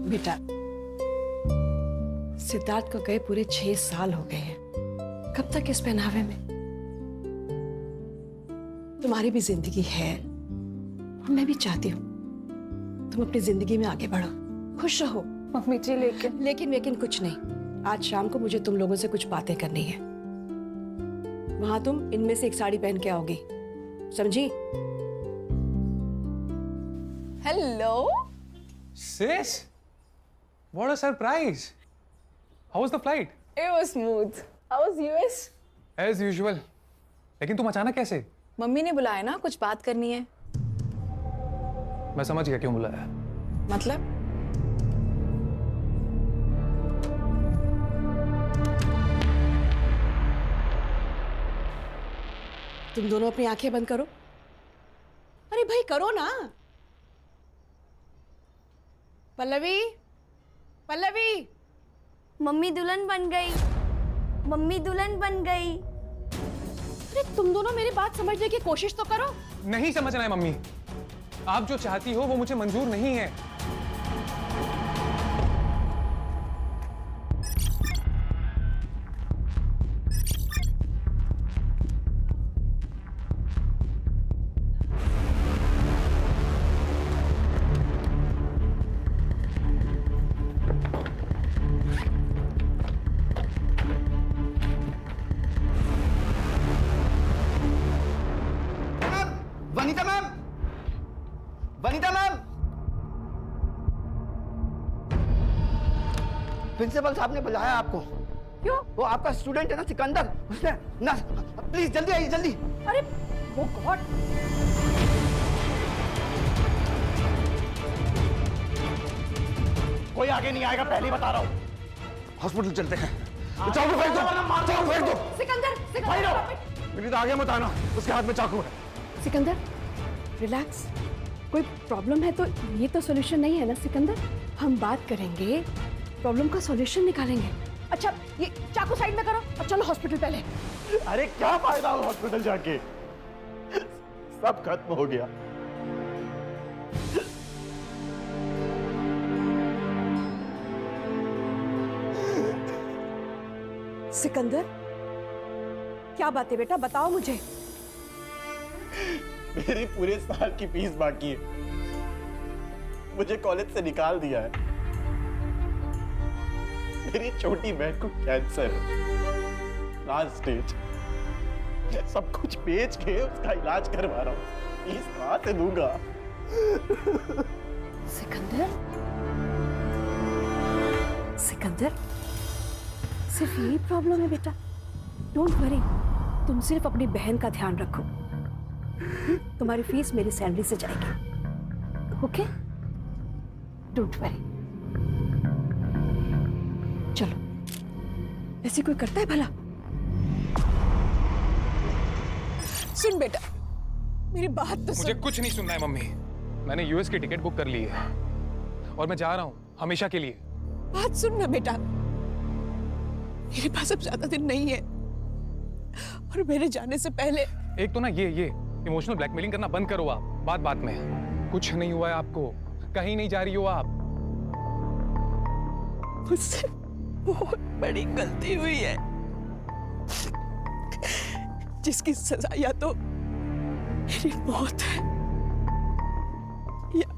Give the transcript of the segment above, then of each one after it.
बेटा, सिद्धार्थ को गए पूरे 6 साल हो गए हैं। कब तक इस पहनावे में? तुम्हारी भी जिंदगी है, मैं भी चाहती हूँ तुम अपनी जिंदगी में आगे बढ़ो, खुश रहो। मम्मी जी लेकिन कुछ नहीं। आज शाम को मुझे तुम लोगों से कुछ बातें करनी है। वहां तुम इनमें से एक साड़ी पहन के आओगी, समझी? Hello Sis, what a surprise! How was the flight? It was smooth. How was US? As usual. लेकिन तुम अचानक कैसे? मम्मी ने बुलाया ना, कुछ बात करनी है। मैं समझ गया क्यों बुलाया। मतलब? तुम दोनों अपनी आंखें बंद करो। अरे भाई करो ना। पल्लवी, पल्लवी। मम्मी दुल्हन बन गई। मम्मी दुल्हन बन गई। अरे तुम दोनों मेरी बात समझने की कोशिश तो करो। नहीं समझना है मम्मी। आप जो चाहती हो वो मुझे मंजूर नहीं है। Vanita ma'am, Vanita ma'am, principal साहब ने बुलाया आपको। क्यों? वो आपका स्टूडेंट है ना सिकंदर, उसने ना, प्लीज जल्दी आइए जल्दी। अरे वो गॉड। कोई आगे नहीं आएगा, पहले ही बता रहा हूँ। हॉस्पिटल चलते हैं। चाकू फेंक दो, चाकू फेंक दो। सिकंदर, मेरी तो आगे मत आना, उसके हाथ में चाकू है। सिकंदर, रिलैक्स। कोई प्रॉब्लम है तो ये तो सॉल्यूशन नहीं है ना सिकंदर। हम बात करेंगे, प्रॉब्लम का सॉल्यूशन निकालेंगे। अच्छा ये चाकू साइड में करो और चलो हॉस्पिटल पहले। अरे क्या फायदा हो हॉस्पिटल जाके, सब खत्म हो गया। सिकंदर, क्या बात है बेटा, बताओ मुझे। मेरी पूरे साल की फीस बाकी है, मुझे कॉलेज से निकाल दिया है। मेरी छोटी बहन को कैंसर है, लास्ट स्टेज। सब कुछ बेच के उसका इलाज करवा रहा हूँ, फीस कहां से दूंगा? सिकंदर, सिकंदर, सिर्फ यही प्रॉब्लम है बेटा। डोंट वरी, तुम सिर्फ अपनी बहन का ध्यान रखो। तुम्हारी फीस मेरी सैलरी से जाएगी, ओके? Don't worry. चलो, ऐसे कोई करता है भला? सुन बेटा, मेरी बात तो मुझे सुन। कुछ नहीं सुनना है मम्मी। मैंने यूएस की टिकट बुक कर ली है और मैं जा रहा हूँ हमेशा के लिए। बात सुन ना बेटा, मेरे पास अब ज्यादा दिन नहीं है और मेरे जाने से पहले। एक तो ना ये इमोशनल ब्लैकमेलिंग करना बंद करो आप, बात बात में। कुछ नहीं हुआ है आपको, कहीं नहीं जा रही हो आप। मुझसे बहुत बड़ी गलती हुई है, जिसकी सजा या तो मेरी मौत है या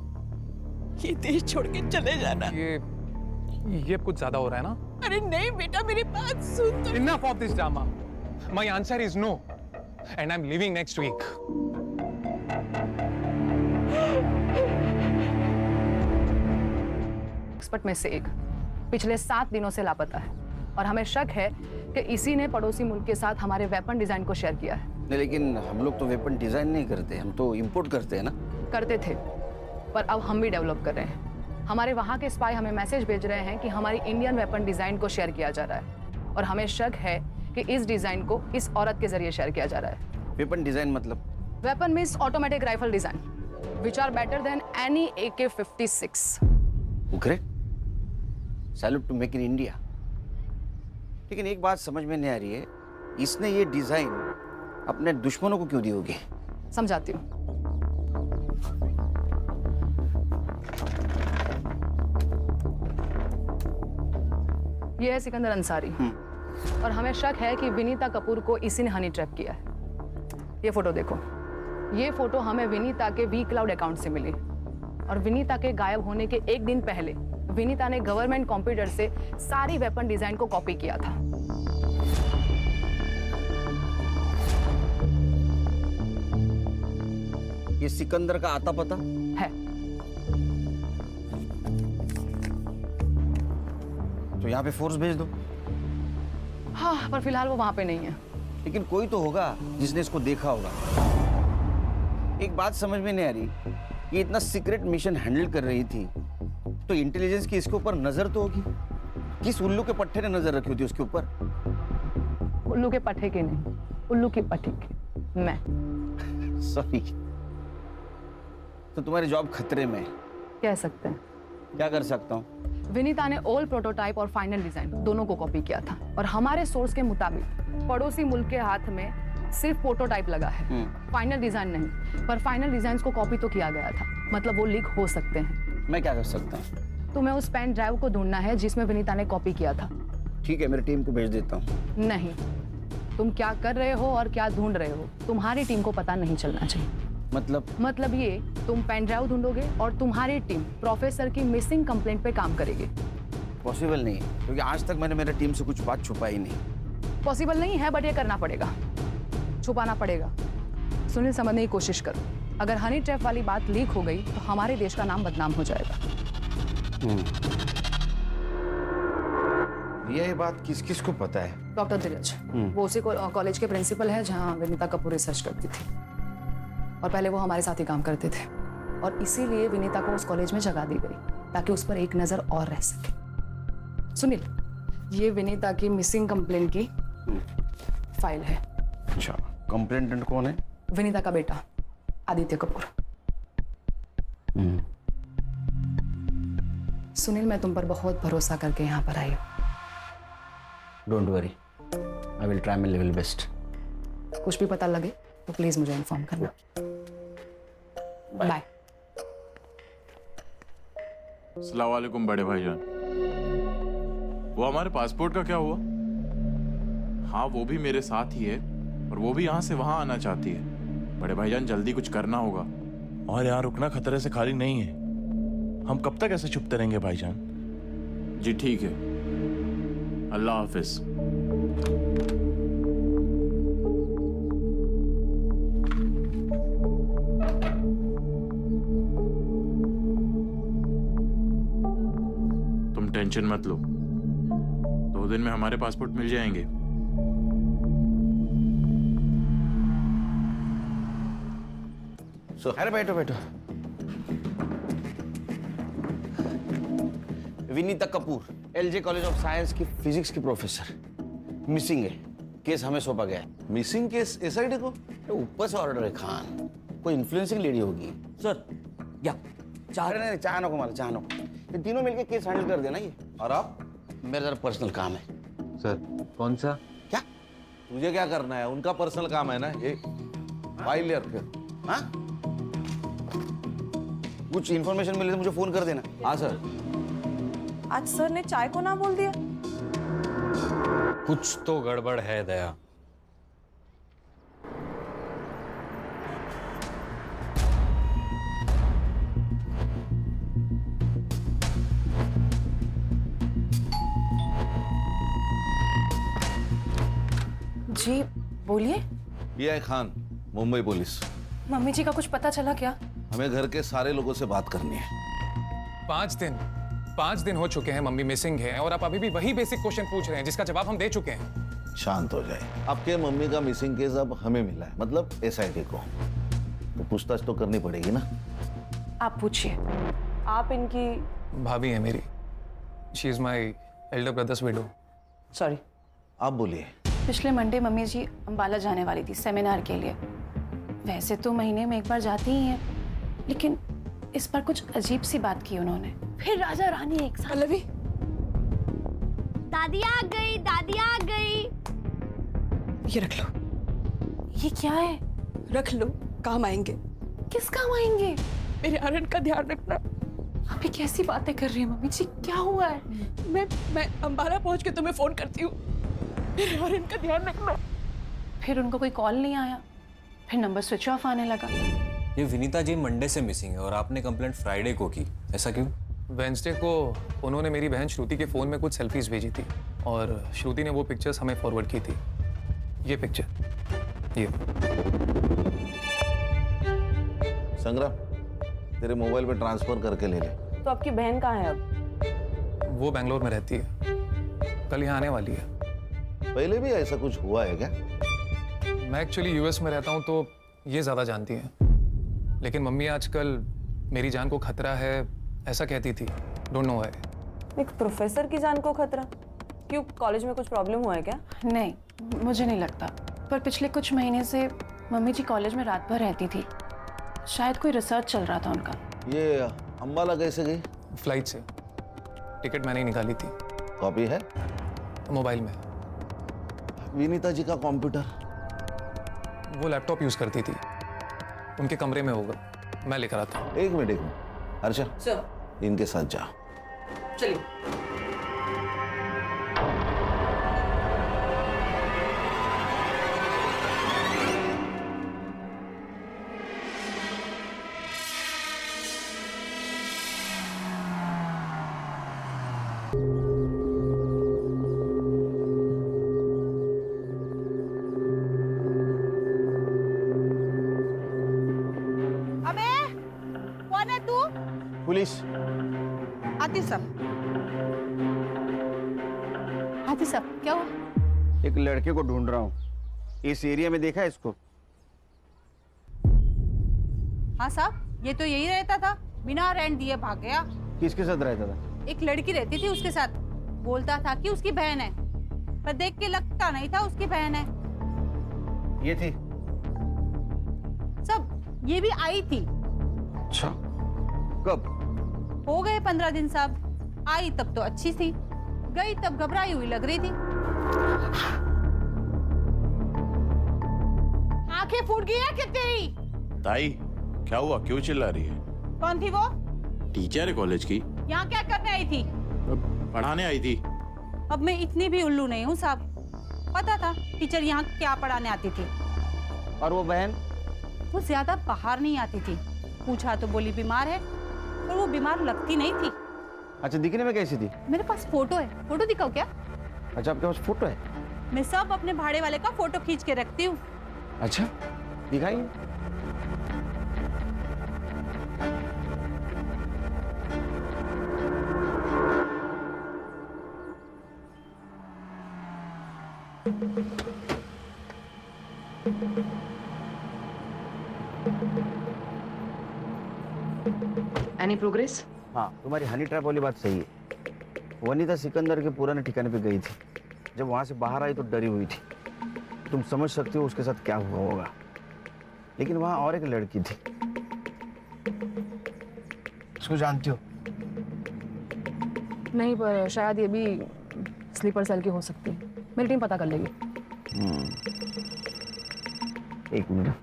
ये देश छोड़ के चले जाना। ये कुछ ज्यादा हो रहा है ना? अरे नहीं बेटा, मेरी बात सुन तो। Enough of this drama. My answer is no, and I'm leaving next week. Expert में से एक पिछले 7 दिनों से लापता है और हमें शक है कि इसी ने पड़ोसी मुल्क के साथ हमारे वेपन डिजाइन को शेयर किया है। नहीं, लेकिन हम लोग तो वेपन डिजाइन नहीं करते, हम तो इंपोर्ट करते हैं ना। करते थे, पर अब हम भी डेवलप कर रहे हैं। हमारे वहाँ के स्पाई हमें मैसेज भेज रहे हैं कि हमारी इंडियन वेपन डिजाइन को शेयर किया जा रहा है और हमें शक है कि इस डिजाइन को इस औरत के जरिए शेयर किया जा रहा है। वेपन डिजाइन मतलब? Weapon means automatic rifle design which are better than any AK-56। Great, salute to make in India. लेकिन एक बात समझ में नहीं आ रही है, इसने ये डिजाइन अपने दुश्मनों को क्यों दी होगी? समझाती हूँ। ये है सिकंदर अंसारी और हमें शक है कि विनीता कपूर को इसी ने हनी ट्रैप किया है। ये फोटो देखो, ये फोटो हमें विनीता के वी क्लाउड अकाउंट से मिली और विनीता के गायब होने के एक दिन पहले विनीता ने गवर्नमेंट कंप्यूटर से सारी वेपन डिजाइन को कॉपी किया था। ये सिकंदर का आता पता है। तो यहाँ पे फोर्स भेज दो। हाँ, पर फिलहाल वो वहां पे नहीं है। लेकिन कोई तो होगा जिसने इसको देखा होगा। एक बात समझ में नहीं आ रही, ये इतना सीक्रेट मिशन हैंडल कर रही थी तो इंटेलिजेंस की इसके ऊपर नजर तो होगी। किस उल्लू के पट्टे ने नजर रखी होती उसके ऊपर? उल्लू के पट्टे के नहीं, उल्लू की पट्टी के मैं। सॉरी। तो तुम्हारी जॉब खतरे में है। कह सकते हैं। क्या कर सकता हूँ? विनीता ने ओल्ड प्रोटोटाइप और फाइनल डिजाइन दोनों को कॉपी किया था और हमारे सोर्स के मुताबिक पड़ोसी मुल्क के हाथ में सिर्फ प्रोटोटाइप लगा है, फाइनल डिजाइन नहीं। पर फाइनल डिजाइन को कॉपी तो किया गया था, मतलब वो लीक हो सकते हैं। मैं क्या कर सकता हूँ? तुम्हें उस पेन ड्राइव को ढूंढना है जिसमें विनीता ने कॉपी किया था। ठीक है, मेरी टीम को भेज देता हूँ। नहीं, तुम क्या कर रहे हो और क्या ढूंढ रहे हो तुम्हारी टीम को पता नहीं चलना चाहिए। मतलब ये, तुम पेन ड्राइव ढूंढोगे और तुम्हारी टीम प्रोफेसर की मिसिंग कंप्लेंट पे काम करेगी। पॉसिबल नहीं है, क्योंकि आज तक मैंने मेरी टीम से कुछ बात छुपाई नहीं। पॉसिबल नहीं है, बट ये करना पड़ेगा, छुपाना पड़ेगा। सुनील, समझने की कोशिश करो। अगर हनी ट्रैप वाली बात लीक हो गई तो हमारे देश का नाम बदनाम हो जाएगा। ये बात किस किस को पता है? डॉक्टर धीरज, वो उसी कॉलेज के प्रिंसिपल है जहाँ विनीता कपूर रिसर्च करती थी और पहले वो हमारे साथ ही काम करते थे और इसीलिए विनीता को उस कॉलेज में जगह दी गई ताकि उस पर एक नजर और रह सके। सुनील, ये विनीता की मिसिंग कंप्लेंट की फाइल है। अच्छा, कंप्लेंटेंट कौन है? विनीता का बेटा आदित्य कपूर। सुनील, मैं तुम पर बहुत भरोसा करके यहाँ पर आई हूँ। Don't worry, I will try my level best. कुछ भी पता लगे तो प्लीज मुझे इन्फॉर्म करना। बाय। अस्सलाम वालेकुम बड़े भाईजान। वो हमारे पासपोर्ट का क्या हुआ? हाँ, वो भी मेरे साथ ही है और वो भी यहाँ से वहाँ आना चाहती है। बड़े भाईजान, जल्दी कुछ करना होगा। और यहाँ रुकना खतरे से खाली नहीं है। हम कब तक ऐसे छुपते रहेंगे भाईजान? जी ठीक है, अल्लाह हाफिज। तुम टेंशन मत लो, 2 दिन में हमारे पासपोर्ट मिल जाएंगे। अरे बैठो बैठो। Vinita Kapoor, LJ college of science की फिजिक्स की प्रोफेसर, मिसिंग है। केस हमें सौंपा गया है। मिसिंग केस एसआईडी को? ऊपर से ऑर्डर है खान, कोई इन्फ्लुएंसिंग लेडी होगी। सर या चाह रहे नहीं, चाह नको माला, चाह नको। ये तीनों मिलके केस हैंडल कर देना। ये और आप? मेरा जरा पर्सनल काम है। सर कौन सा? क्या तुझे क्या करना है? उनका पर्सनल काम है ना ये। फाइल ले फिर। हाँ, कुछ इन्फॉर्मेशन मिले तो मुझे फोन कर देना। हाँ सर। आज सर ने चाय को ना बोल दिया। कुछ तो गड़बड़ है दया। जी बोलिए। ये है खान, मुंबई पुलिस। मम्मी जी का कुछ पता चला क्या? हमें घर के सारे लोगों से बात करनी है। 5 दिन हो चुके हैं मम्मी मिसिंग है और आप अभी भी वही बेसिक क्वेश्चन पूछ रहे हैं जिसका जवाब हम दे चुके हैं। शांत हो जाए। आपके मम्मी का मिसिंग केस अब हमें मिला है, मतलब एसआईटी को। तो पूछताछ तो करनी पड़ेगी ना। आप पूछिए। आप इनकी भाभी है मेरी। She is my elder brothers window. Sorry. आप बोलिए। पिछले मंडे मम्मी जी अंबाला जाने वाली थी सेमिनार के लिए। वैसे तो महीने में एक बार जाती ही हैं, लेकिन इस पर कुछ अजीब सी बात की उन्होंने। फिर राजा रानी एक साथ। दादी आ गई, दादी आ गई। ये रख लो। ये क्या है? रख लो, काम आएंगे। किस काम आएंगे? मेरे आनंद का ध्यान रखना। अभी कैसी बातें कर रही है मम्मी जी, क्या हुआ है? मैं अंबाला पहुंच के तुम्हें फोन करती हूँ। और इनका ध्यान रखना। फिर उनको कोई कॉल नहीं आया, फिर नंबर स्विच ऑफ आने लगा। ये विनीता जी मंडे से मिसिंग है और आपने कंप्लेंट फ्राइडे को की, ऐसा क्यों? वेंसडे को उन्होंने मेरी बहन श्रुति के फ़ोन में कुछ सेल्फीज भेजी थी और श्रुति ने वो पिक्चर्स हमें फॉरवर्ड की थी। ये पिक्चर, ये। संग्राम, तेरे मोबाइल पे ट्रांसफर करके ले ले। तो आपकी बहन कहाँ है अब? वो बेंगलोर में रहती है, कल यहाँ आने वाली है। पहले भी ऐसा कुछ हुआ है क्या? मैं एक्चुअली यूएस में रहता हूँ तो ये ज़्यादा जानती हैं, लेकिन मम्मी आजकल मेरी जान को खतरा है ऐसा कहती थी। Don't know why. एक प्रोफेसर की जान को खतरा? क्यों, कॉलेज में कुछ प्रॉब्लम हुआ है क्या? नहीं, मुझे नहीं लगता, पर पिछले कुछ महीने से मम्मी जी कॉलेज में रात भर रहती थी। शायद कोई रिसर्च चल रहा था उनका। ये अंबाला कैसे गई? फ्लाइट से। टिकट मैंने ही निकाली थी। कॉपी है मोबाइल में। विनीता जी का कंप्यूटर? वो लैपटॉप यूज़ करती थी, उनके कमरे में होगा, मैं लेकर आता हूँ। एक मिनट हर्षा, सर इनके साथ जा। चलिए। पुलिस। आती सब। हाथी साहब, क्या हुआ? एक लड़के को ढूंढ रहा हूँ, इस एरिया में देखा है इसको? हाँ साहब, ये तो यही रहता था, बिना रेंट दिए भाग गया। किसके साथ रहता था? एक लड़की रहती थी उसके साथ, बोलता था कि उसकी बहन है, पर देख के लगता नहीं था उसकी बहन है। ये थी? सब ये भी आई थी। अच्छा, कब? हो गए 15 दिन साहब। आई तब तो अच्छी थी, गई तब घबराई हुई लग रही थी। आंखें फूट गई है क्या तेरी? ताई, क्या हुआ? क्यों चिल्ला रही है? कौन थी वो? टीचर है कॉलेज की। यहाँ क्या करने आई थी? पढ़ाने आई थी। अब मैं इतनी भी उल्लू नहीं हूँ साहब, पता था टीचर यहाँ क्या पढ़ाने आती थी। और वो बहन? वो ज्यादा बाहर नहीं आती थी, पूछा तो बोली बीमार है, पर वो बीमार लगती नहीं थी। अच्छा, दिखने में कैसी थी? मेरे पास फोटो है, फोटो दिखाओ क्या? अच्छा, आपके पास फोटो है? मैं सब अपने भाड़े वाले का फोटो खींच के रखती हूँ। अच्छा, दिखाइए। Any progress? हाँ, तुम्हारी हनी ट्रैप वाली बात सही है। वनीता सिकंदर के पुराने ठिकाने पे गई थी, जब वहां से बाहर आई तो डरी हुई थी। तुम समझ सकते हो उसके साथ क्या हुआ होगा। लेकिन वहां और एक लड़की थी, उसको जानती हो? नहीं, पर शायद ये भी स्लीपर सेल की हो सकती है। मेरी टीम पता कर लेगी। एक मिनट।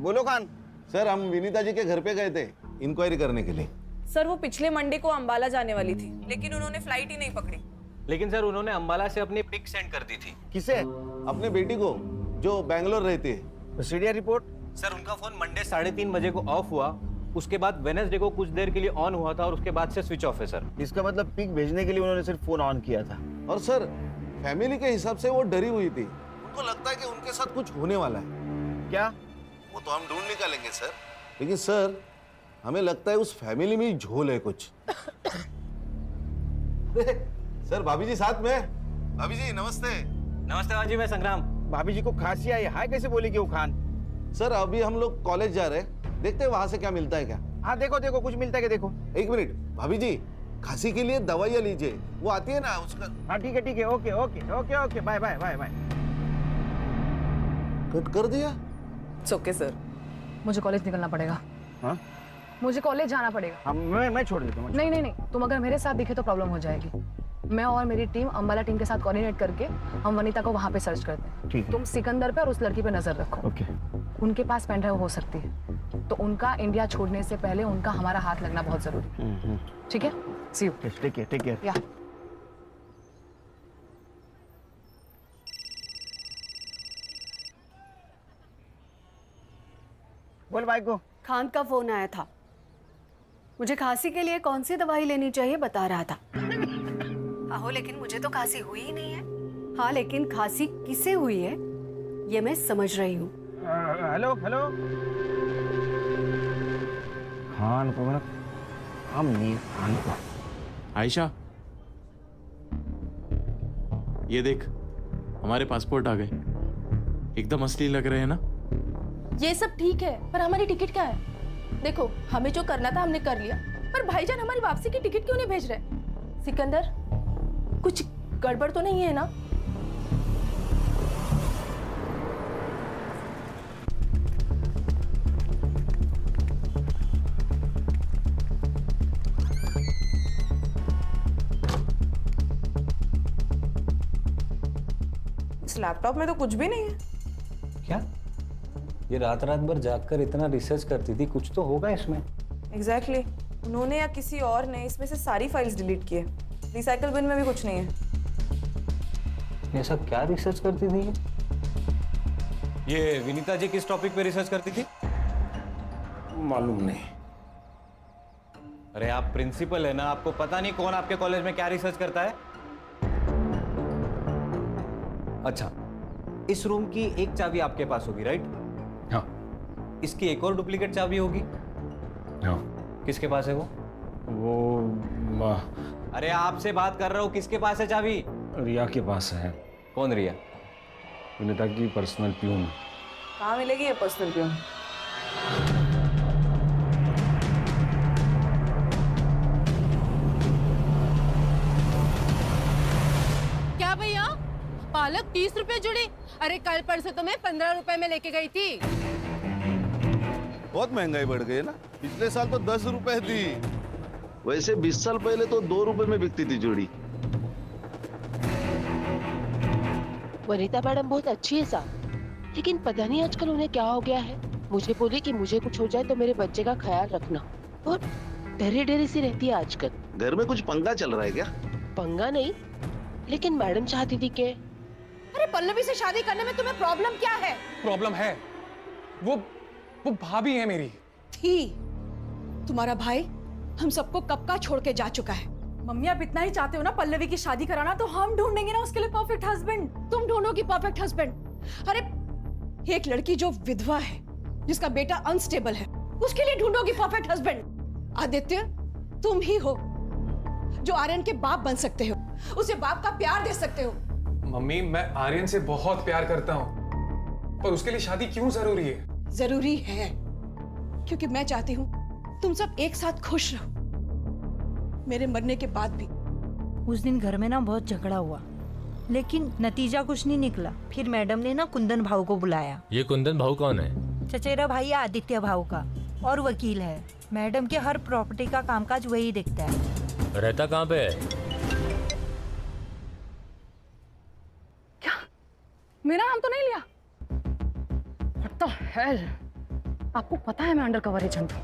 बोलो खान। सर, हम विनीता जी के घर पे गए थे इंक्वायरी करने के लिए। सर, वो पिछले मंडे को अंबाला जाने वाली थी, लेकिन उन्होंने फ्लाइट ही नहीं पकड़ी। लेकिन सर उन्होंने अंबाला से अपनी पिक सेंड कर दी थी। किसे? अपने बेटी को, जो बैंगलोर रहती है। CDR report? सर उनका फोन मंडे 3:30 बजे को ऑफ हुआ, उसके बाद वेडनेसडे को कुछ देर के लिए ऑन हुआ था और उसके बाद से स्विच ऑफ है सर। इसका मतलब पिक भेजने के लिए उन्होंने सिर्फ फोन ऑन किया था। और सर, फैमिली के हिसाब से वो डरी हुई थी। उनको लगता है कि उनके साथ कुछ होने वाला है। क्या? वो तो हम ढूंढ निकालेंगे सर, लेकिन सर हमें लगता है उस फैमिली में ही झोल है कुछ। सर, भाभी जी साथ में। भाभी जी नमस्ते। नमस्ते भाजी, मैं संग्राम। भाभी जी को खांसी आई, हाय कैसे बोली कि वो खान? सर, अभी हम लोग कॉलेज जा रहे हैं, देखते हैं वहां से क्या मिलता है क्या। हाँ, देखो देखो कुछ मिलता है क्या, देखो। एक मिनट, भाभी जी खांसी के लिए दवाइयाँ लीजिए, वो आती है ना उसका। हाँ ठीक है, okay okay okay okay, bye bye bye bye. Cut कर दिया? Okay sir. मुझे कॉलेज निकलना पड़ेगा। हाँ? मुझे कॉलेज जाना पड़ेगा। हाँ, मैं छोड़ देता हूँ। नहीं नहीं नहीं, तुम अगर मेरे साथ दिखे तो प्रॉब्लम हो जाएगी। मैं और मेरी टीम अंबाला टीम के साथ कोऑर्डिनेट करके हम वनीता को वहाँ पे सर्च करते हैं। ठीक है। तुम सिकंदर पे और उस लड़की पे नजर रखो। ओके। उनके पास पेन ड्राइव हो सकती है, तो उनका इंडिया छोड़ने से पहले उनका हमारा हाथ लगना बहुत जरूरी है। ठीक है, सी यू। Take care. या बोल भाई को। खान का फोन आया था, मुझे खांसी के लिए कौन सी दवाई लेनी चाहिए बता रहा था। आहो, लेकिन मुझे तो खांसी हुई ही नहीं है। हाँ, लेकिन खांसी किसे हुई है ये मैं समझ रही हूँ। हेलो खान को मतलब हम नहीं खान को। आयशा, ये देख, हमारे पासपोर्ट आ गए। एकदम असली लग रहे हैं ना? ये सब ठीक है, पर हमारी टिकट क्या है? देखो, हमें जो करना था हमने कर लिया, पर भाईजान हमारी वापसी की टिकट क्यों नहीं भेज रहे? सिकंदर, कुछ गड़बड़ तो नहीं है ना? इस लैपटॉप में तो कुछ भी नहीं है। क्या? ये रात भर जागकर इतना रिसर्च करती थी, कुछ तो होगा इसमें। एग्जैक्टली उन्होंने या किसी और ने इसमें से सारी फाइल्स डिलीट किए। रिसाइकल बिन में भी कुछ नहीं है। ये सब क्या रिसर्च करती थी? ये विनीता जी किस टॉपिक पे रिसर्च करती थी? मालूम नहीं। अरे आप प्रिंसिपल है ना, आपको पता नहीं कौन आपके कॉलेज में क्या रिसर्च करता है? अच्छा, इस रूम की एक चाबी आपके पास होगी, राइट? हाँ। इसकी एक और डुप्लीकेट चाबी होगी? हाँ। किसके पास है वो? अरे आपसे बात कर रहा हूँ, किसके पास है चाबी? रिया के पास है। कौन रिया? विनीता की पर्सनल प्यून। कहाँ मिलेगी ये पर्सनल प्यून? क्या भैया, पालक 30 रुपए जुड़ी? अरे कल परसों तो मैं 15 रुपए में लेके गई थी। बहुत महंगाई बढ़ गई है ना। पिछले साल तो 10 रुपए थी। वैसे 20 साल पहले तो 2 रुपए में बिकती थी जोड़ी। वनीता मैडम बहुत अच्छी है साहब, लेकिन पता नहीं आजकल उन्हें क्या हो गया है। मुझे बोली कि मुझे कुछ हो जाए तो मेरे बच्चे का ख्याल रखना, और डरी डरी सी रहती है आजकल। घर में कुछ पंगा चल रहा है क्या? पंगा नहीं, लेकिन मैडम चाहती थी कि अरे पल्लवी से शादी करने में तुम्हें प्रॉब्लम क्या है? प्रॉब्लम है, वो भाभी है मेरी। थी। तुम्हारा भाई हम सबको कब का छोड़ के जा चुका है। मम्मी, आप इतना ही चाहते हो ना पल्लवी की शादी कराना, तो हम ढूंढेंगे ना उसके लिए परफेक्ट हस्बैंड। तुम ढूंढोगी परफेक्ट हस्बैंड? अरे एक लड़की जो विधवा है, जिसका बेटा अनस्टेबल है, उसके लिए ढूंढोगी परफेक्ट हस्बैंड? आदित्य, तुम ही हो जो आर्यन के बाप बन सकते हो, उसे बाप का प्यार दे सकते हो। मम्मी, मैं आर्यन से बहुत प्यार करता हूँ, पर उसके लिए शादी क्यों जरूरी है? जरूरी है क्योंकि मैं चाहती हूँ तुम सब एक साथ खुश रहो, मेरे मरने के बाद भी। उस दिन घर में ना बहुत झगड़ा हुआ, लेकिन नतीजा कुछ नहीं निकला। फिर मैडम ने ना कुंदन भाऊ को बुलाया। ये कुंदन भाऊ कौन है? चचेरा भाई है आदित्य भाऊ का, और वकील है। मैडम के हर प्रॉपर्टी का कामकाज वही देखता है। रहता कहाँ पे है? क्या? मेरा नाम तो नहीं लिया? What the hell? आपको पता है मैं अंडर कवर एजेंट हूँ।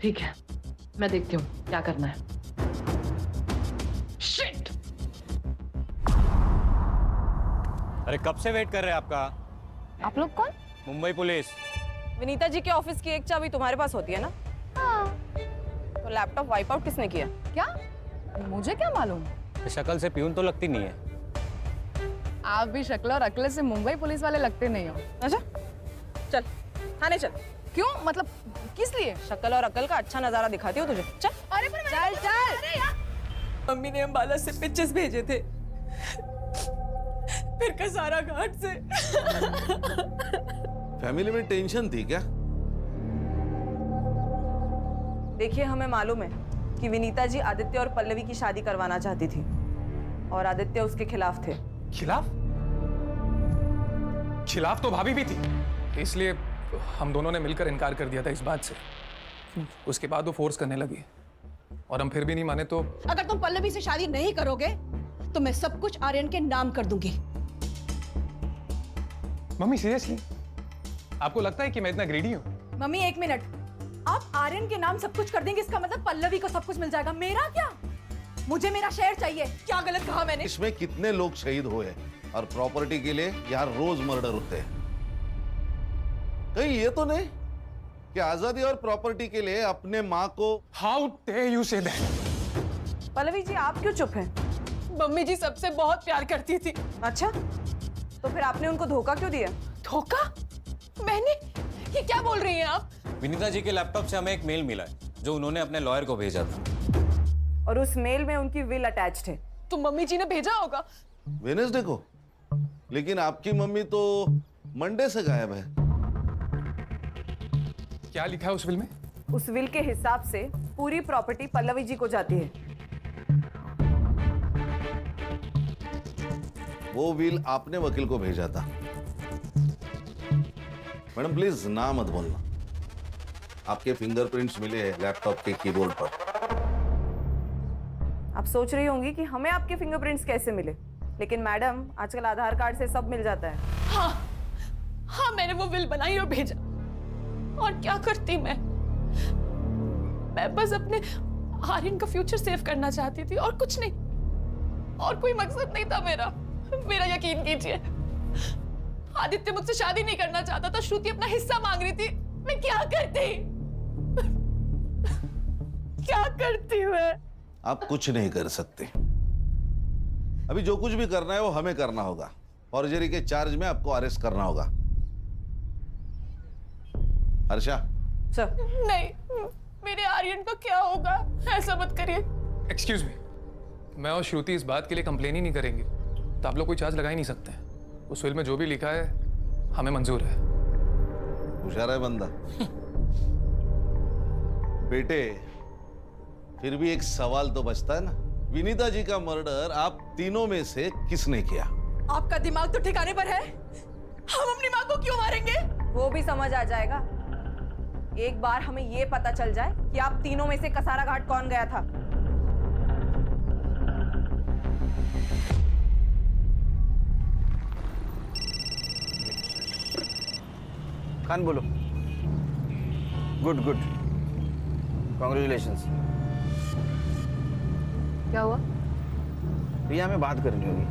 ठीक है, मैं देखती हूँ क्या करना है। Shit! अरे कब से वेट कर रहे हैं आपका? आप लोग कौन? मुंबई पुलिस। विनीता जी के ऑफिस की एक चाबी तुम्हारे पास होती है ना? हाँ। तो लैपटॉप वाइप आउट किसने किया? क्या? मुझे क्या मालूम? शक्ल से प्यून तो लगती नहीं है। आप भी शक्ल और अक्ल से मुंबई पुलिस वाले लगते नहीं हो। अच्छा, चल थाने चल। क्यों? मतलब किस लिए? शक्ल और अकल का अच्छा नजारा दिखाती हो तुझे। चल। अरे पर चल चल। मम्मी ने अंबाला से पिक्चर्स भेजे थे, फिर कसारा घाट से। फैमिली में टेंशन थी क्या? देखिए, हमें मालूम है कि विनीता जी आदित्य और पल्लवी की शादी करवाना चाहती थी, और आदित्य उसके खिलाफ थे। खिलाफ? खिलाफ तो भाभी भी थी, इसलिए हम दोनों ने मिलकर इनकार कर दिया था इस बात से। उसके बाद वो फोर्स करने लगी। और हम फिर भी नहीं माने तो अगर तुम पल्लवी से शादी नहीं करोगे तो मैं सब कुछ आर्यन के नाम कर दूंगी। मम्मी सीरियसली आपको लगता है कि मैं इतना ग्रीडी हूँ? मम्मी एक मिनट, आप आर्यन के नाम सब कुछ कर देंगे, इसका मतलब पल्लवी को सब कुछ मिल जाएगा, मेरा क्या? मुझे मेरा शेयर चाहिए। क्या गलत कहा मैंने? इसमें कितने लोग शहीद हुए और प्रॉपर्टी के लिए यहाँ रोज मर्डर होते हैं। कहीं ये तो नहीं कि आजादी और प्रॉपर्टी के लिए अपने माँ को how do you say that? Pallavi ji आप क्यों चुप हैं? मम्मी जी सबसे बहुत प्यार करती थी। अच्छा, तो फिर आपने उनको धोखा क्यों दिया? धोखा? मैंने? ये क्या बोल रही हैं आप? विनीता जी के लैपटॉप से हमें एक मेल मिला है जो उन्होंने अपने लॉयर को भेजा था, और उस मेल में उनकी विल अटैच्ड है। तो मम्मी जी ने भेजा होगा। वेडनेसडे को? लेकिन आपकी मम्मी तो मंडे से गायब है। क्या लिखा है उस विल में? उस विल के हिसाब से पूरी प्रॉपर्टी पल्लवी जी को जाती है। वो विल आपने वकील को भेजा था। मैडम प्लीज ना मत बोलना। आपके फिंगरप्रिंट्स मिले हैं लैपटॉप के कीबोर्ड पर। आप सोच रही होंगी कि हमें आपके फिंगरप्रिंट्स कैसे मिले, लेकिन मैडम आजकल आधार कार्ड से सब मिल जाता है। हाँ मैंने वो विल बनाई और भेजा। और क्या करती मैं बस अपने आर्यन का फ्यूचर सेव करना चाहती थी और कुछ नहीं, और कोई मकसद नहीं था मेरा यकीन कीजिए। आदित्य मुझसे शादी नहीं करना चाहता था, श्रुति अपना हिस्सा मांग रही थी, मैं क्या करती मैं? आप कुछ नहीं कर सकते। अभी जो कुछ भी करना है वो हमें करना होगा। फॉर्जरी के चार्ज में आपको अरेस्ट करना होगा। हर्षा। सर। नहीं, मेरे आर्यन का क्या होगा? ऐसा मत करिए। एक्सक्यूज मी, मैं और श्रुति इस बात के लिए कंप्लेन ही नहीं करेंगे तो आप लोग कोई चार्ज लगा ही नहीं सकते। उस विल में जो भी लिखा है हमें मंजूर है। होशियार है बंदा। बेटे, फिर भी एक सवाल तो बचता है ना, विनीता जी का मर्डर आप तीनों में से किसने किया? आपका दिमाग तो ठिकाने पर है? हम अपनी माँ को क्यों मारेंगे? वो भी समझ आ जाएगा एक बार हमें ये पता चल जाए कि आप तीनों में से कसारा घाट कौन गया था। खान बोलो। Good good, congratulations. क्या हुआ? प्रिया में बात करनी होगी।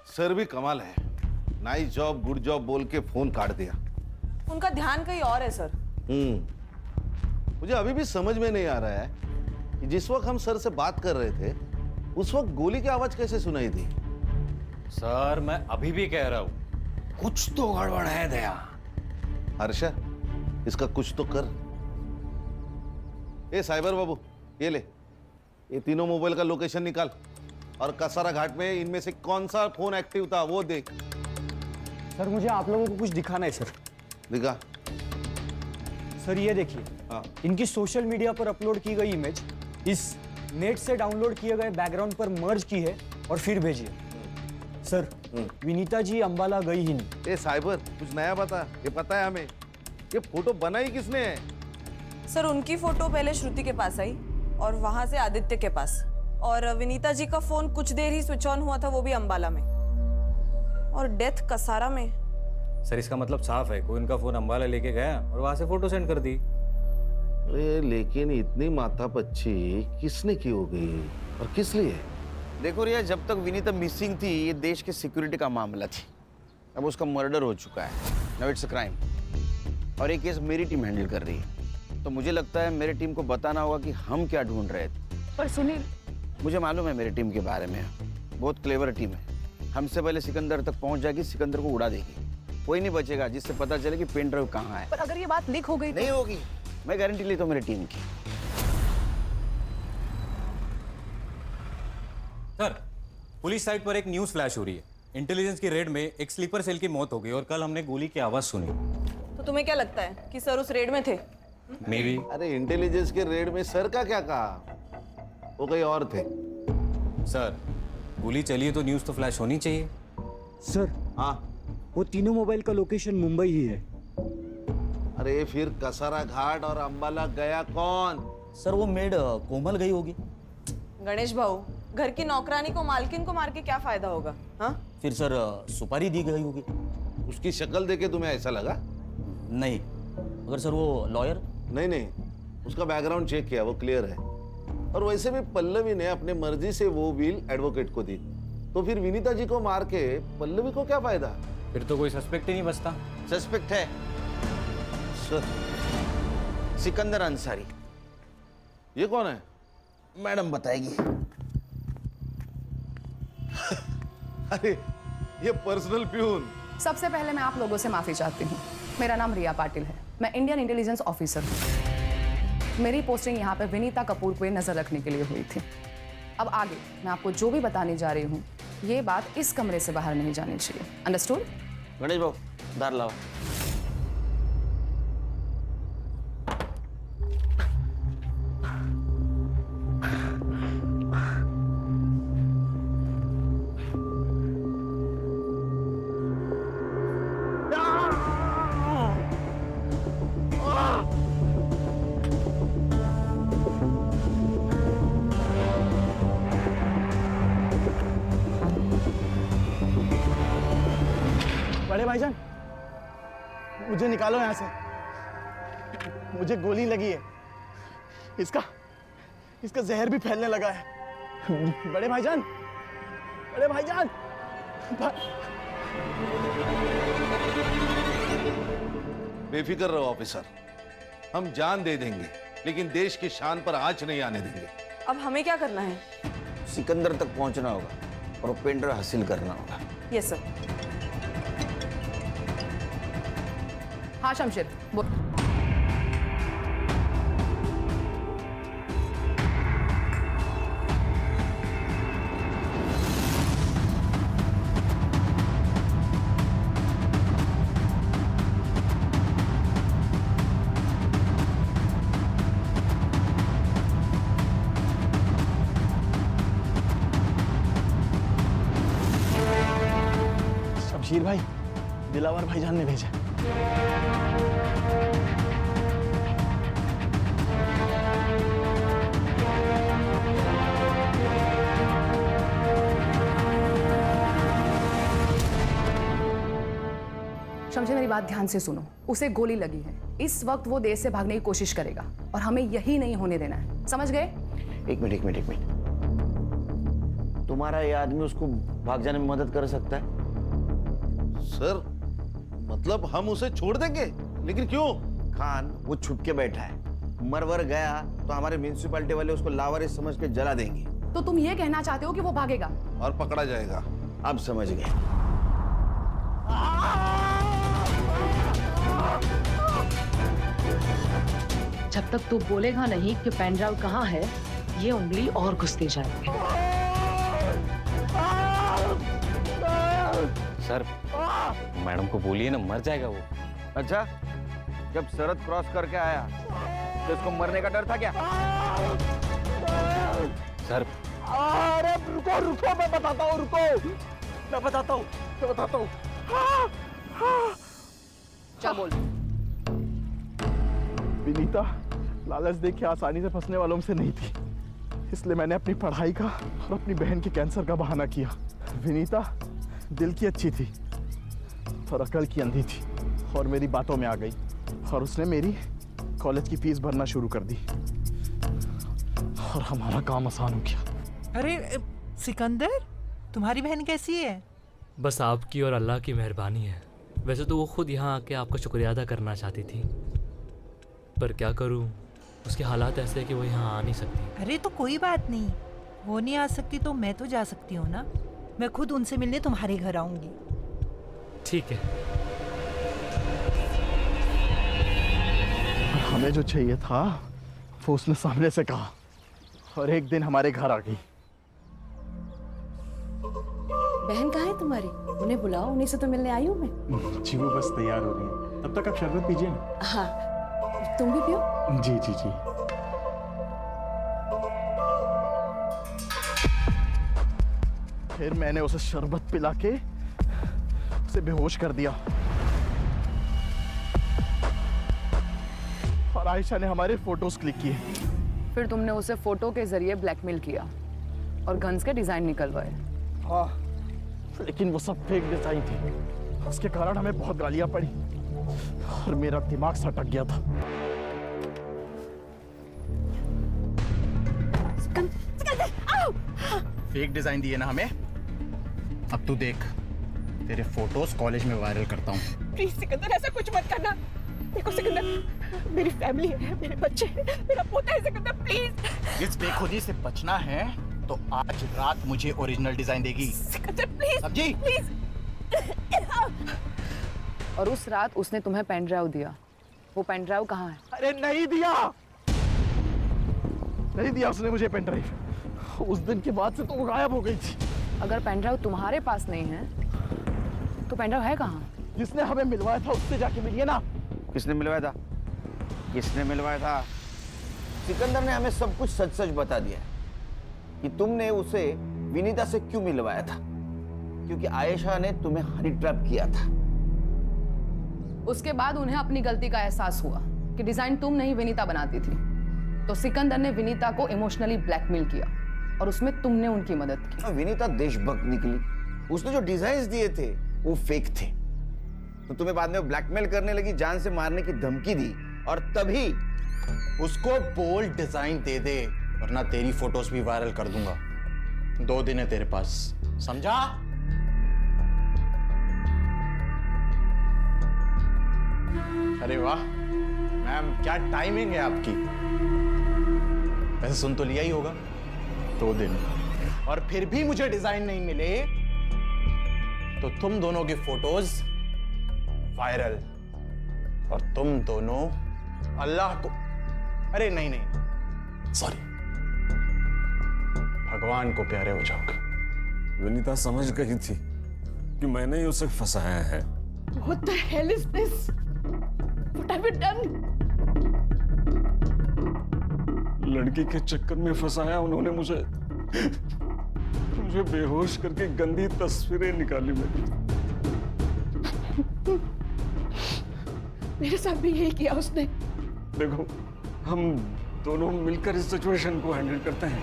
सर भी कमाल है, नाइस जॉब गुड जॉब बोल के फोन काट दिया। उनका ध्यान कहीं और है सर। मुझे अभी भी समझ में नहीं आ रहा है कि जिस वक्त हम सर से बात कर रहे थे उस वक्त गोली की आवाज कैसे सुनाई दी? सर मैं अभी भी कह रहा हूं कुछ तो गड़बड़ है दया। हर्षा, इसका कुछ तो कर। ए साइबर बाबू, ये ले, ये तीनों मोबाइल का लोकेशन निकाल और कसारा घाट में इनमें से कौन सा फोन एक्टिव था वो देख। सर मुझे आप लोगों को कुछ दिखाना है सर। दिखा। सर ये देखिए, इनकी सोशल मीडिया पर अपलोड की गई इमेज इस नेट से डाउनलोड किए गए बैकग्राउंड पर मर्ज की है और फिर भेजी है। सर विनीता जी अंबाला गई ही नहीं। ए साइबर, कुछ नया बता। ये पता है हमें, ये फोटो बनाई किसने है? सर उनकी फोटो पहले श्रुति के पास आई और वहां से आदित्य के पास, और विनीता जी का फोन कुछ देर ही स्विच ऑन हुआ था, वो भी अंबाला में, और डेथ कसारा में। सर इसका मतलब साफ है कोई उनका फोन अंबाला लेके गया और वहां से फोटो सेंड कर दी। अरे लेकिन इतनी माथापच्ची किसने की होगी और किस लिए? देखो रिया, जब तक विनीता मिसिंग थी ये देश के सिक्योरिटी का मामला थी। अब उसका मर्डर हो चुका है, नाउ इट्स अ क्राइम, और ये केस मेरी टीम हैंडल कर रही है। तो मुझे लगता है मेरी टीम को बताना होगा कि हम क्या ढूंढ रहे थे। पर सुनील, मुझे मालूम है मेरी टीम के बारे में, बहुत क्लेवर टीम है। हमसे पहले सिकंदर तक पहुंच जाएगी, सिकंदर को उड़ा देगी, कोई नहीं बचेगा जिससे पता चले कि पेन ड्राइव कहाँ है। पर अगर ये बात लीक हो गई नहीं होगी, मैं गारंटी लेता हूँ मेरी टीम की। सर पुलिस साइट पर एक न्यूज फ्लैश हो रही है, इंटेलिजेंस की रेड में एक स्लीपर सेल की मौत हो गई और कल हमने गोली की आवाज सुनी। तो तुम्हें क्या लगता है कि सर उस रेड में थे? May be. अरे इंटेलिजेंस के रेड में सर का क्या कहा, वो कहीं और थे। सर गोली चली है तो न्यूज तो फ्लैश होनी चाहिए। सर हाँ, वो तीनों मोबाइल का लोकेशन मुंबई ही है। अरे फिर कसारा घाट और अंबाला गया कौन? सर वो मेड कोमल गई होगी। गणेश भाऊ, घर की नौकरानी को मालकिन को मार के क्या फायदा होगा? हाँ, फिर सर सुपारी दी गई होगी। उसकी शक्ल देखे तुम्हें ऐसा लगा? नहीं, अगर सर वो लॉयर? नहीं, उसका बैकग्राउंड चेक किया, वो क्लियर है। और वैसे भी पल्लवी ने अपने मर्जी से वो व्हील एडवोकेट को दी, तो फिर विनीता जी को मार के पल्लवी को क्या फायदा? फिर तो कोई सस्पेक्ट ही नहीं बचता। सस्पेक्ट है सिकंदर अंसारी। ये कौन है? मैडम बताएगी। अरे ये पर्सनल प्यून। सबसे पहले मैं आप लोगों से माफी चाहती हूँ। मेरा नाम रिया पाटिल है, मैं इंडियन इंटेलिजेंस ऑफिसर हूँ। मेरी पोस्टिंग यहाँ पे विनीता कपूर पे नजर रखने के लिए हुई थी। अब आगे मैं आपको जो भी बताने जा रही हूँ, ये बात इस कमरे से बाहर नहीं जानी चाहिए। अंडरस्टूड? गणेश बाबू दार लाओ। बड़े भाईजान, मुझे निकालो यहाँ से। मुझे गोली लगी है। इसका जहर भी फैलने लगा है। बड़े भाईजान, बड़े भाईजान। बेफिक्र रहो ऑफिसर, हम जान दे देंगे, लेकिन देश की शान पर आंच नहीं आने देंगे। अब हमें क्या करना है? सिकंदर तक पहुंचना होगा और पेंडर हासिल करना होगा। Yes sir. हाँ शमशेर, बोल। शमशीर भाई, दिलावर भाईजान ने भेजा। शमशेर मेरी बात ध्यान से सुनो, उसे गोली लगी है। इस वक्त वो देश से भागने की कोशिश करेगा और हमें यही नहीं होने देना है, समझ गए? एक मिनट। तुम्हारा ये आदमी उसको भाग जाने में मदद कर सकता है? सर, मतलब हम उसे छोड़ देंगे? लेकिन क्यों? खान वो छुप के बैठा है, मरवर गया तो हमारे म्युनिसिपैलिटी वाले उसको लावारिस समझ के जला देंगे। तो तुम ये कहना चाहते हो कि वो भागेगा और पकड़ा जाएगा? अब समझ गए। जब तक तू बोलेगा नहीं कि पेन ड्राइव कहाँ है, ये उंगली और घुसती जाएगी। सर, मैडम को बोलिए ना, मर जाएगा वो। अच्छा, जब सरहद क्रॉस करके आया तो इसको मरने का डर था क्या? सर, अरे रुको, मैं बताता हूँ। क्या बोल? विनीता लालच देख के आसानी से फंसने वालों में से नहीं थी, इसलिए मैंने अपनी पढ़ाई का और अपनी बहन के कैंसर का बहाना किया। विनीता दिल की अच्छी थी और अकल की अंधी थी, और मेरी बातों में आ गई और उसने मेरी कॉलेज की फीस भरना शुरू कर दी और हमारा काम आसान हो गया। अरे सिकंदर, तुम्हारी बहन कैसी है? बस आपकी और अल्लाह की मेहरबानी है। वैसे तो वो खुद यहाँ आके आपका शुक्रिया अदा करना चाहती थी, पर क्या करूँ, उसके हालात ऐसे हैं कि वो यहाँ आ नहीं सकती। अरे तो कोई बात नहीं, वो नहीं आ सकती तो मैं तो जा सकती हूँ ना। मैं खुद उनसे मिलने तुम्हारे घर आऊंगी। ठीक है। हमें जो चाहिए था वो उसने सामने से कहा और एक दिन हमारे घर आ गई। बहन कहाँ है तुम्हारी? उन्हें बुलाओ, उन्हीं से तो मिलने आई हूँ मैं। जी वो बस तैयार हो रही है, तब तक आप शरबत पीजिए ना। हाँ, तुम भी पियो। जी। फिर मैंने उसे शरबत पिला के उसे बेहोश कर दिया और आयशा ने हमारे फोटोज क्लिक किए। फिर तुमने उसे फोटो के जरिए ब्लैकमेल किया और गन्स के डिजाइन निकलवाए। हाँ, लेकिन वो सब फेक डिजाइन थी। उसके कारण हमें बहुत गालियां पड़ी और मेरा दिमाग सटक गया था। फेक डिजाइन दिए ना हमें। अब तू देख, तेरे फोटोज कॉलेज में वायरल करता हूँ। प्लीज सिकंदर, ऐसा कुछ मत करना। देखो सिकंदर, मेरी फैमिली है, मेरे बच्चे हैं, मेरा पोता है सिकंदर, प्लीज। इस बेखुदी से बचना है तो आज रात मुझे ओरिजिनल डिजाइन देगी। सिकंदर प्लीज, सब्जी प्लीज। और उस रात उसने तुम्हें पेन ड्राइव दिया। वो पेन ड्राइव कहाँ है? अरे नहीं दिया उसने मुझे पेन ड्राइव। उस दिन के बाद से तो वो गायब हो गई थी। अगर पेन ड्राइव तुम्हारे पास नहीं है तो पेन ड्राइव है कहाँ? जिसने हमें मिलवाया था उससे जाके मिलिए ना। किसने मिलवाया था? किसने मिलवाया था? सिकंदर ने हमें सब कुछ सच सच बता दिया कि तुमने उसे विनीता से क्यों मिलवाया था। क्योंकि आयशा ने तुम्हें हनी ट्रैप किया था। उसके बाद उन्हें अपनी गलती का एहसास हुआ कि डिजाइन तुम नहीं विनीता बनाती थी, तो सिकंदर ने विनीता को इमोशनली ब्लैकमेल किया और उसमें तुमने उनकी मदद की। विनीता देशभक्त निकली। उसने जो डिजाइन्स दिए थे वो फेक थे, तो तुम्हें बाद में ब्लैकमेल करने लगी, जान से मारने की धमकी दी। और तभी उसको बोल्ड डिजाइन दे दे, वरना तेरी फोटोज भी वायरल कर दूंगा। 2 दिन है तेरे पास, समझा? अरे वाह मैम, क्या टाइमिंग है आपकी। वैसे सुन तो लिया ही होगा, 2 दिन, और फिर भी मुझे डिजाइन नहीं मिले तो तुम दोनों की फोटोज वायरल और तुम दोनों अल्लाह को, अरे नहीं सॉरी, भगवान को प्यारे हो जाओगे। विनीता समझ गई थी कि मैंने ही उसे फंसाया है। What the hell is this? What have you done? लड़की के चक्कर में फंसाया उन्होंने मुझे बेहोश करके गंदी तस्वीरें निकाली मेरी। मेरे साथ भी यही किया उसने। देखो, हम दोनों मिलकर इस सिचुएशन को हैंडल करते हैं।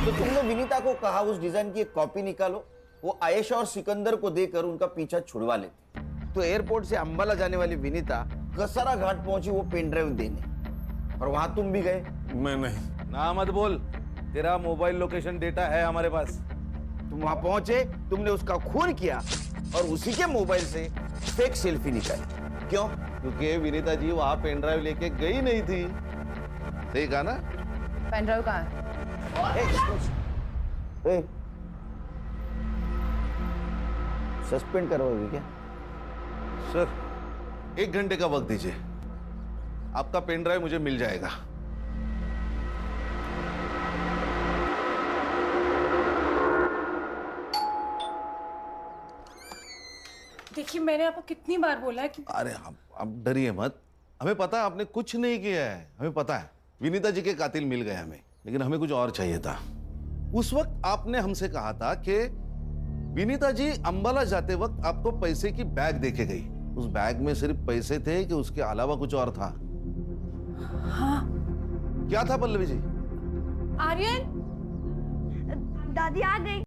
तो तुमने विनीता को कहा उस डिजाइन की एक कॉपी निकालो, वो आयशा और सिकंदर को देकर उनका पीछा छुड़वा लेती। तो एयरपोर्ट से अंबाला जाने वाली विनीता कसारा घाट पहुंची वो पेन ड्राइव देने, और वहां तुम भी गए। मैं नहीं। ना मत बोल, तेरा मोबाइल लोकेशन डेटा है हमारे पास। तुम वहां पहुंचे, तुमने उसका खून किया और उसी के मोबाइल से फेक सेल्फी निकाली। क्यों? क्योंकि विनीता जी वहां पेन ड्राइव लेके गई नहीं थी। सही कहा ना? पेन ड्राइव कहाँ है? सस्पेंड करोगे क्या? सर, 1 घंटे का वक्त दीजिए, आपका पेन ड्राइव मुझे मिल जाएगा। देखिए, मैंने आपको कितनी बार बोला है कि अरे आप डरिए मत, हमें पता है आपने कुछ नहीं किया है। हमें पता है विनीता जी के कातिल मिल गए हमें, लेकिन हमें कुछ और चाहिए था। उस वक्त आपने हमसे कहा था कि विनीता जी अंबाला जाते वक्त आपको पैसे की बैग देके गई। उस बैग में सिर्फ पैसे थे कि उसके अलावा कुछ और था? हाँ। क्या था पल्लवी जी? आर्यन, दादी आ गई।